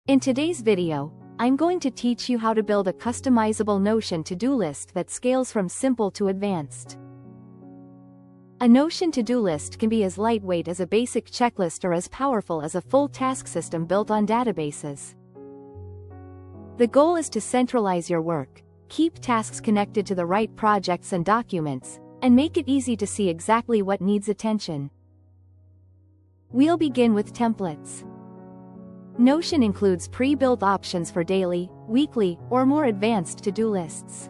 In today's video, I'm going to teach you how to build a customizable Notion to-do list that scales from simple to advanced. A Notion to-do list can be as lightweight as a basic checklist or as powerful as a full task system built on databases. The goal is to centralize your work, keep tasks connected to the right projects and documents, and make it easy to see exactly what needs attention. We'll begin with templates. Notion includes pre-built options for daily, weekly, or more advanced to-do lists.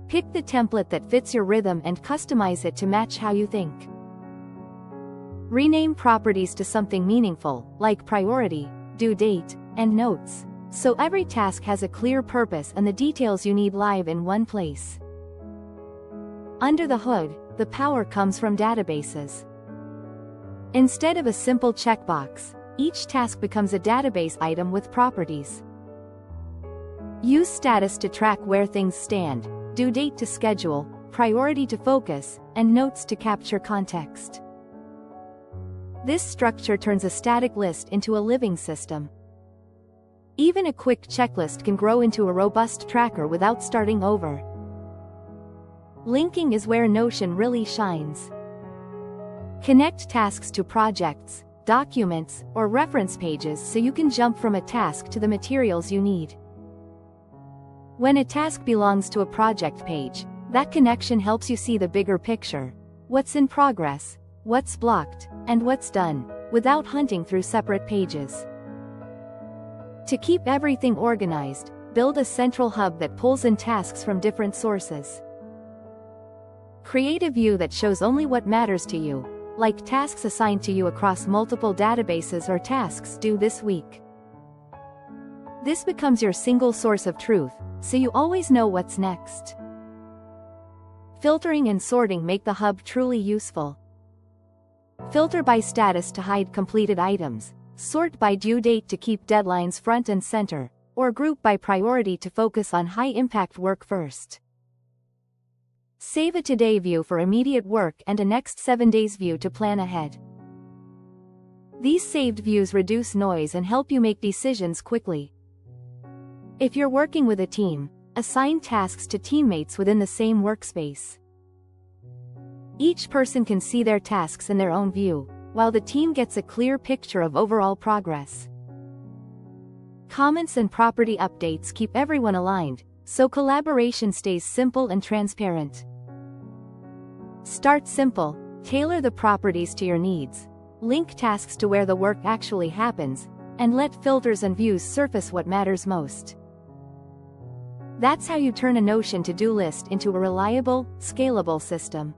Pick the template that fits your rhythm and customize it to match how you think. Rename properties to something meaningful, like priority, due date, and notes, so every task has a clear purpose and the details you need live in one place. Under the hood, the power comes from databases. Instead of a simple checkbox, each task becomes a database item with properties. Use status to track where things stand, due date to schedule, priority to focus, and notes to capture context. This structure turns a static list into a living system. Even a quick checklist can grow into a robust tracker without starting over. Linking is where Notion really shines. Connect tasks to projects, documents, or reference pages so you can jump from a task to the materials you need. When a task belongs to a project page, that connection helps you see the bigger picture: what's in progress, what's blocked, and what's done, without hunting through separate pages. To keep everything organized, build a central hub that pulls in tasks from different sources. Create a view that shows only what matters to you, like tasks assigned to you across multiple databases or tasks due this week. This becomes your single source of truth, so you always know what's next. Filtering and sorting make the hub truly useful. Filter by status to hide completed items, sort by due date to keep deadlines front and center, or group by priority to focus on high-impact work first. Save a today view for immediate work and a next 7 days view to plan ahead. These saved views reduce noise and help you make decisions quickly. If you're working with a team, assign tasks to teammates within the same workspace. Each person can see their tasks in their own view, while the team gets a clear picture of overall progress. Comments and property updates keep everyone aligned, so collaboration stays simple and transparent. Start simple, tailor the properties to your needs, link tasks to where the work actually happens, and let filters and views surface what matters most. That's how you turn a Notion to-do list into a reliable, scalable system.